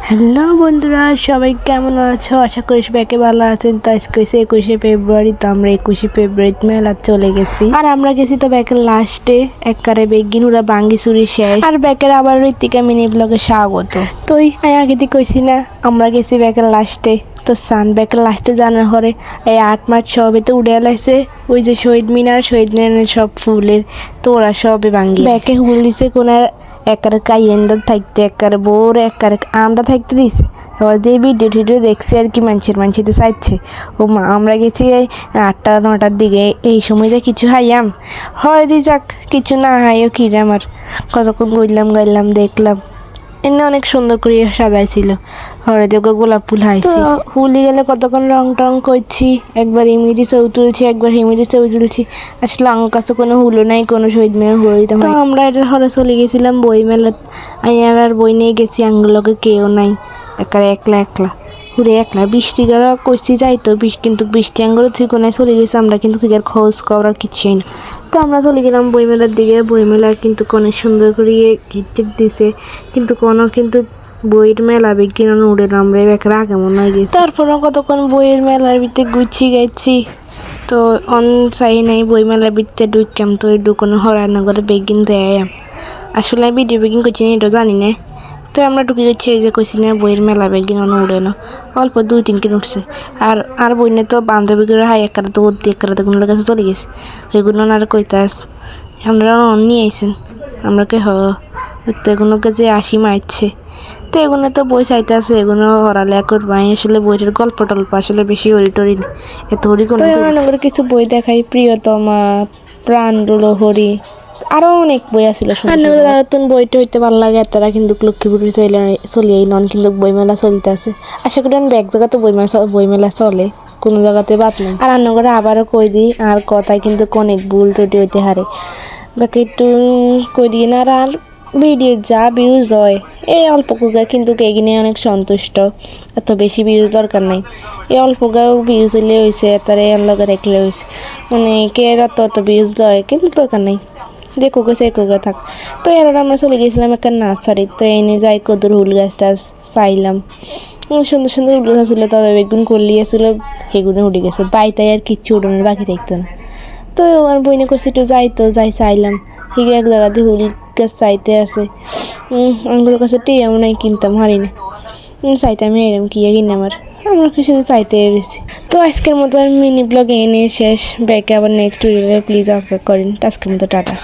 Hello বন্ধুরা, সবাই কেমন আছো? আশা করি সবাইকে ভালো আছেন। তো আজকে হয়েছে 21শে ফেব্রুয়ারি। তো আমরা 21শে ফেব্রুয়ারিতে মেলা চলে গেছি, আর আমরা গেছি তো ব্যাকের লাস্টে একবারে বেগিন ওরা বাঙ্গি চুরি শেষ, আর ব্যাকের আবার ঋতিকা মিনি ব্লগে স্বাগত। তো আগে দিয়ে কইছি না, আমরা গেছি ব্যাকের লাস্টে। তো সান ব্যাকের লাস্টে জানার পরে এই 8 মার্চ সবে তো উড়ে লাইছে ওই যে শহীদ মিনারের সব ফুলের, তো ওরা সবে ভাঙ্গি ব্যাকে হুল দিছে কোনার একারে কাইয়েন্দার থাকতে একারে বোর একারে আমরা থাকতে দিছে। এবার দিয়ে ভিডিও দেখছি আর কি, মানুষের চাইছে। ও মা, আমরা গেছি এই 8টা 9টার দিকে, এই সময় যে কিছু হাইয়াম হয় দি যাক, কিছু না হাইও কিরে আমার কতক্ষণ গাইলাম দেখলাম। এনে অনেক সুন্দর করে সাজাইছিল, হরে দিয়ে গোলাপ ফুল হাইছি। হুলি গেলে কতক্ষণ রং টং করছি, একবার ইমিডি ছবি তুলছি, একবার হিমিডি ছবি তুলছি। আসলে আমার কাছে কোনো হুলো নাই, কোনো শহীদ মিনার হয়ে দিতাম। তো আমরা এটার হরে চলে গেছিলাম বই মেলাত। আর বই নিয়ে গেছি, আঙ্গুলকে কেউ নাই, একলা ঘুরে একলা। বৃষ্টি গেলে কইছি যাইতো কিন্তু বৃষ্টি আঙ্গুলো ঠিক নাই, চলে গেছে। আমরা কিন্তু ফিগার খোঁজ করার কিছুই না। তো আমরা চলে গেলাম বইমেলার দিকে। বইমেলার কিন্তু অনেক সুন্দর করে গিট দিছে, কিন্তু বইয়ের মেলা বিজ্ঞান উড়ে না, আমরা এবার আগে মনে হয় গেছি। তারপরে কতক্ষণ বইয়ের মেলার ভিতরে গেছি। তো অন চাই নাই বই মেলার ভিতরে ঢুকাম, তো ঢুকানো হরানগরে বেগিন দেয়। আসলে ভিডিও বেগিন করছি না, এটা জানি না। তো আমরা ঢুকে গেছি, এই যে কইছি না বইয়ের মেলা বেগিন উড়ে না, অল্প 2-3 কিলো উঠছে। আর বই নিয়ে তো বান্ধবীগুলো হাই একারে তো কোনো কাছে চলে গেছে, ওইগুলো আর কইতাস আমরা নিয়ে আইসেন। আমরা কে এগুলোকে যে মারছে, তো এগুলো তো বই চাইতে আছে, এগুলো হরালে করবো। আসলে বইটার গল্প টল্প আসলে বেশি হরি এত হরি কোনো কিছু বই দেখাই, প্রিয়তমা, প্রাণ হরি, আরো অনেক বই আছিল। নতুন বইটা হইতে ভালো লাগে, তারা কিন্তু লক্ষ্মীপুর চলিয়ে নন, কিন্তু বইমেলা চলতে আছে। আশা করি আমি এক জায়গাতে বইমেলা চলে, কোনো জায়গাতে বাদ নেই। আর রান্না করে আবারও কই দিই, আর কথায় কিন্তু অনেক ভুল টুটি হইতে হারে, বাকি একটু কই দিই না। আর ভিডিও যা ভিউজ হয় এই অল্প কুগা কিন্তু এগিয়ে অনেক সন্তুষ্ট, এত বেশি ভিউজ দরকার নাই। এই অল্প গাও ভিউজ হইলে হয়েছে, তারা লগে রাখলে হয়েছে, মানে কে অত ভিউজ দেয় কিন্তু দরকার নেই, যে কুকুর সে কুকুর থাক। তো এর আমরা চলে গেছিলাম একটা নার্সারি। তো এনে যাই কদুর হুল গাছটা চাইলাম, সুন্দর সুন্দর হুল গাছ ছিল, তবে বেগুন করলিয়েছিল, সেগুলো উঠে গেছে। বাইতাই আর কিচ্ছু উঠোনের বাকি থাকতো না। তো আমার বইনে করছে একটু যাই চাইলাম, হিগে এক জায়গাতে হুল গাছ চাইতে আছে। আঙ্গুলের কাছে টিয়াও নাই, কিনতাম হারি না, চাইতে আমি এরম কি কিনে আমরা কিছু চাইতে এসেছি। তো আজকের মতো মিনি ব্লগ এনে শেষ। ব্যাকে আবার নেক্সট ভিডিওতে প্লিজ অপেক্ষা করেন। আজকের মতো টাটা।